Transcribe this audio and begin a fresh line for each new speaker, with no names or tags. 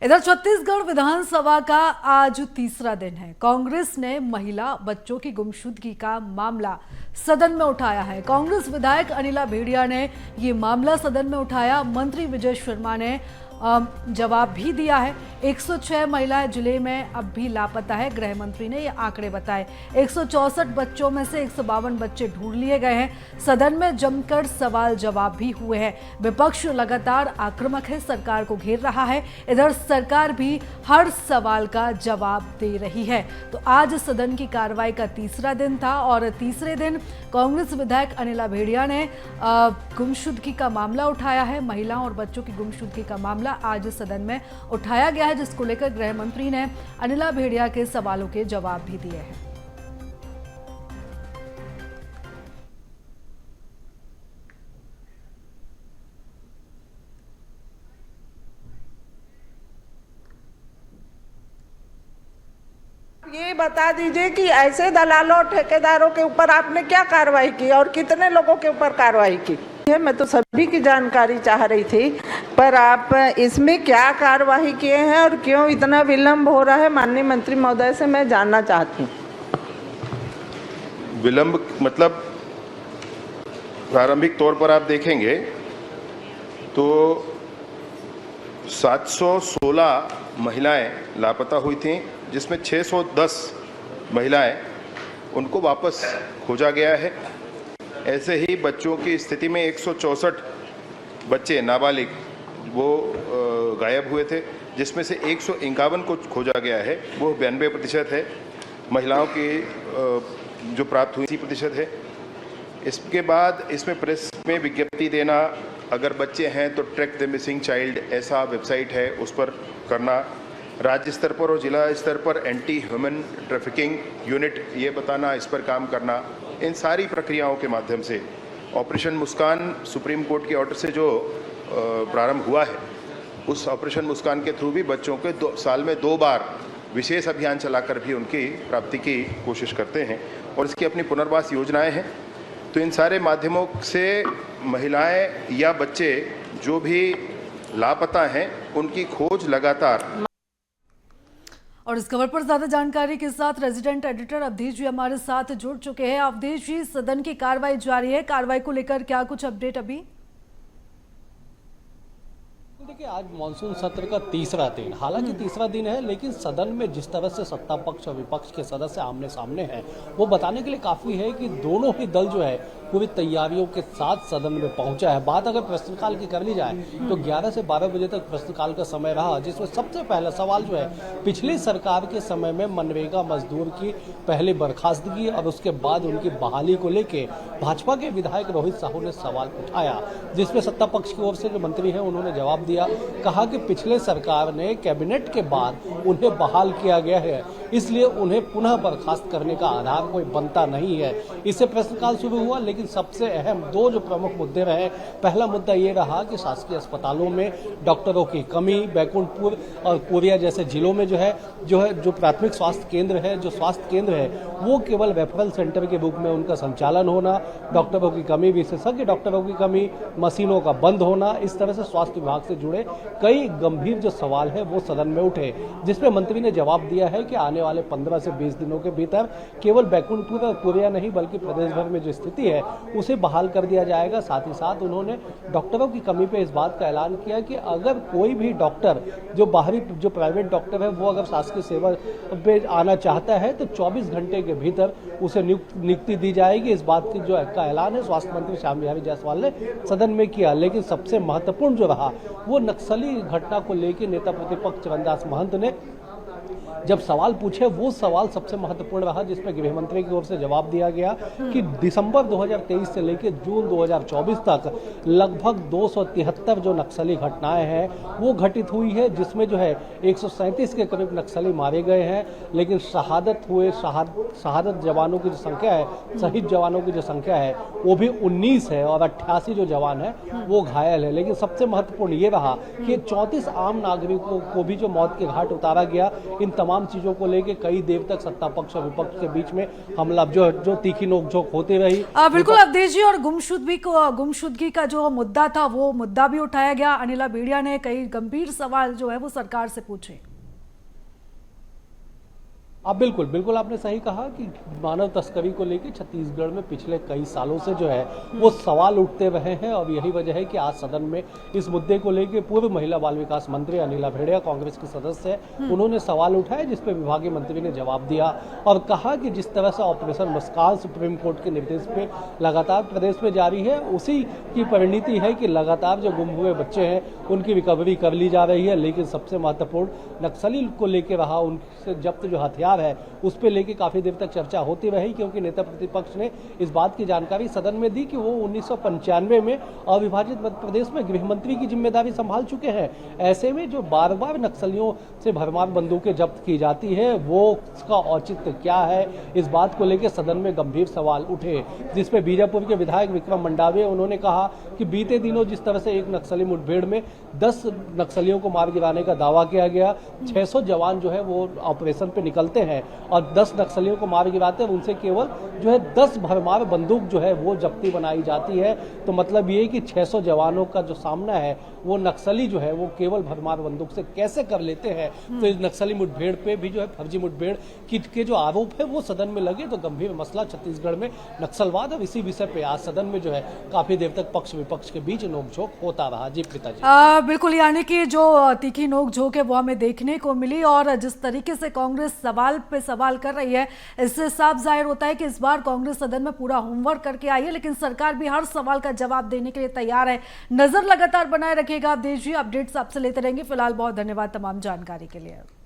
इधर छत्तीसगढ़ विधानसभा का आज तीसरा दिन है। कांग्रेस ने महिला बच्चों की गुमशुदगी का मामला सदन में उठाया है। कांग्रेस विधायक अनिला भेड़िया ने ये मामला सदन में उठाया। मंत्री विजय शर्मा ने जवाब भी दिया है। 106 महिलाएं जिले में अब भी लापता है। गृह मंत्री ने ये आंकड़े बताए। 164 बच्चों में से 152 बच्चे ढूंढ लिए गए हैं। सदन में जमकर सवाल जवाब भी हुए हैं। विपक्ष लगातार आक्रामक है, सरकार को घेर रहा है। इधर सरकार भी हर सवाल का जवाब दे रही है। तो आज सदन की कार्रवाई का तीसरा दिन था और तीसरे दिन कांग्रेस विधायक अनिला भेड़िया ने गुमशुदगी का मामला उठाया है। महिलाओं और बच्चों की गुमशुदगी का मामला आज सदन में उठाया गया है, जिसको लेकर गृह मंत्री ने अनिला भेड़िया के सवालों के जवाब भी दिए हैं।
ये बता दीजिए कि ऐसे दलालों और ठेकेदारों के ऊपर आपने क्या कार्रवाई की और कितने लोगों के ऊपर कार्रवाई की? मैं तो सभी की जानकारी चाह रही थी, पर आप इसमें क्या कार्रवाई किए हैं और क्यों इतना विलंब हो रहा है? माननीय मंत्री महोदय से मैं जानना चाहती हूँ।
विलंब मतलब प्रारंभिक तौर पर आप देखेंगे तो 716 महिलाएं लापता हुई थीं, जिसमें 610 महिलाएं उनको वापस खोजा गया है। ऐसे ही बच्चों की स्थिति में 164 बच्चे नाबालिग वो गायब हुए थे, जिसमें से 151 को खोजा गया है, वो 92% है। महिलाओं की जो प्राप्त हुई 30% है। इसके बाद इसमें प्रेस में विज्ञप्ति देना, अगर बच्चे हैं तो ट्रैक द मिसिंग चाइल्ड ऐसा वेबसाइट है, उस पर करना। राज्य स्तर पर और जिला स्तर पर एंटी ह्यूमन ट्रैफिकिंग यूनिट ये बताना, इस पर काम करना। इन सारी प्रक्रियाओं के माध्यम से ऑपरेशन मुस्कान सुप्रीम कोर्ट के ऑर्डर से जो प्रारंभ हुआ है, उस ऑपरेशन मुस्कान के थ्रू भी बच्चों के साल में 2 बार विशेष अभियान चलाकर भी उनकी प्राप्ति की कोशिश करते हैं और इसकी अपनी पुनर्वास योजनाएं हैं। तो इन सारे माध्यमों से महिलाएं या बच्चे जो भी लापता हैं, उनकी खोज लगातार।
और इस खबर पर ज्यादा जानकारी के साथ रेजिडेंट एडिटर अवधेश जी हमारे साथ जुड़ चुके हैं। अवधेश जी, सदन की कार्रवाई जारी है, कार्रवाई को लेकर क्या कुछ अपडेट अभी?
देखिए, आज मानसून सत्र का तीसरा दिन, हालांकि तीसरा दिन है, लेकिन सदन में जिस तरह से सत्ता पक्ष और विपक्ष के सदस्य आमने सामने हैं, वो बताने के लिए काफी है कि दोनों ही दल जो है पूरी तैयारियों के साथ सदन में पहुंचा है। बात अगर प्रश्नकाल की कर ली जाए तो 11 से 12 बजे तक प्रश्नकाल का समय रहा, जिसमें सबसे पहला सवाल जो है पिछली सरकार के समय में मनरेगा मजदूर की पहली बर्खास्तगी और उसके बाद उनकी बहाली को लेकर भाजपा के विधायक रोहित साहू ने सवाल उठाया, जिसमें सत्ता पक्ष की ओर से जो मंत्री है उन्होंने जवाब दिया। कहा कि पिछले सरकार ने कैबिनेट के बाद उन्हें बहाल किया गया है, इसलिए उन्हें पुनः बर्खास्त करने का आधार कोई बनता नहीं है। इससे प्रश्नकाल शुरू हुआ, लेकिन सबसे अहम 2 जो प्रमुख मुद्दे रहे, पहला मुद्दा ये रहा कि शासकीय अस्पतालों में डॉक्टरों की कमी, बैकुंठपुर और कोरिया जैसे जिलों में जो प्राथमिक स्वास्थ्य केंद्र है, जो स्वास्थ्य केंद्र है, वो केवल रेफरल सेंटर के रूप में उनका संचालन होना, डॉक्टरों की कमी, विशेषज्ञ डॉक्टरों की कमी, मशीनों का बंद होना, इस तरह से स्वास्थ्य विभाग से जुड़े कई गंभीर जो सवाल है वो सदन में उठे, जिसमें मंत्री ने जवाब दिया है कि आने वाले 15 से 20 दिनों के भीतर केवल बैकुंठपुर और कोरिया नहीं बल्कि प्रदेश भर में जो स्थिति है उसे बहाल कर दिया जाएगा। साथ ही साथ उन्होंने डॉक्टरों की कमी पे इस बात का ऐलान किया कि अगर कोई भी डॉक्टर जो बाहरी जो प्राइवेट डॉक्टर है वो अगर शासकीय सेवा पे आना चाहता है तो 24 घंटे के भीतर उसे नियुक्ति दी जाएगी। इस बात की जो का ऐलान है स्वास्थ्य मंत्री श्याम बिहारी जायसवाल ने सदन में किया। लेकिन सबसे महत्वपूर्ण जो रहा वो नक्सली घटना को लेकर नेता प्रतिपक्ष चरणदास महंत ने जब सवाल पूछे, वो सवाल सबसे महत्वपूर्ण रहा, जिसमें गृह मंत्री की ओर से जवाब दिया गया कि दिसंबर 2023 से लेकर जून 2024 तक लगभग 273 जो नक्सली घटनाएं हैं वो घटित हुई है, जिसमें जो है 137 के करीब नक्सली मारे गए हैं, लेकिन शहादत जवानों की जो संख्या है, शहीद जवानों की जो संख्या है वो भी 19 है और 88 जो जवान है वो घायल है। लेकिन सबसे महत्वपूर्ण ये रहा कि 34 आम नागरिकों को भी जो मौत के घाट उतारा गया, इन तमाम चीज़ों को लेके कई देर तक सत्ता पक्ष और विपक्ष के बीच में हमला जो तीखी नोकझोंक होती रही।
बिल्कुल अवधेश जी, और गुमशुदगी का जो मुद्दा था वो मुद्दा भी उठाया गया। अनिला भेड़िया ने कई गंभीर सवाल जो है वो सरकार से पूछे।
अब बिल्कुल आपने सही कहा कि मानव तस्करी को लेकर छत्तीसगढ़ में पिछले कई सालों से जो है वो सवाल उठते रहे हैं और यही वजह है कि आज सदन में इस मुद्दे को लेकर पूर्व महिला बाल विकास मंत्री अनिला भेड़िया कांग्रेस के सदस्य हैं, उन्होंने सवाल उठाए जिस पर विभागीय मंत्री ने जवाब दिया और कहा कि जिस तरह से ऑपरेशन मुस्कान सुप्रीम कोर्ट के निर्देश पे लगातार प्रदेश में जारी है, उसी की परिणति है कि लगातार जो गुम हुए बच्चे हैं उनकी रिकवरी कर ली जा रही है। लेकिन सबसे महत्वपूर्ण नक्सली को लेकर रहा उनसे जब्त जो हथियार है उस पे लेके काफी देर तक चर्चा होती रही, क्योंकि नेता प्रतिपक्ष ने इस बात की जानकारी सदन में दी कि वो 1995 में अविभाजित मध्य प्रदेश में गृह मंत्री की जिम्मेदारी संभाल चुके हैं। ऐसे में जो बार बार नक्सलियों से भरमार बंदूकें जब्त की जाती है वो उसका औचित्य क्या है, इस बात को लेकर सदन में गंभीर सवाल उठे, जिसपे बीजापुर के विधायक विक्रम मंडावे उन्होंने कहा कि बीते दिनों जिस तरह से एक नक्सली मुठभेड़ में 10 नक्सलियों को मार गिराने का दावा किया गया, 600 जवान जो है वो ऑपरेशन पे निकलते हैं और 10 नक्सलियों को मार गिराते हैं, उनसे केवल जो है 10 भरमार बंदूक जो है वो जब्ती बनाई जाती है। तो मतलब ये कि 600 जवानों का जो सामना है वो नक्सली जो है वो केवल भरमार बंदूक से कैसे कर लेते हैं। तो इस नक्सली मुठभेड़ पे भी जो है फर्जी मुठभेड़ के जो आरोप है वो सदन में लगे, तो गंभीर मसला छत्तीसगढ़ में नक्सलवाद और इसी विषय पे आज सदन में जो है काफी देर तक पक्ष विपक्ष के बीच नोकझोंक होता रहा। जी प्रीता जी।
बिल्कुल, यानी कि जो तीखी नोकझोंक है वो हमें देखने को मिली और जिस तरीके से कांग्रेस सवाल पे सवाल कर रही है, इससे साफ जाहिर होता है कि इस बार कांग्रेस सदन में पूरा होमवर्क करके आई है, लेकिन सरकार भी हर सवाल का जवाब देने के लिए तैयार है। नजर लगातार बनाए रखिएगा अवधेश जी, अपडेट्स आपसे लेते रहेंगे। फिलहाल बहुत धन्यवाद तमाम जानकारी के लिए।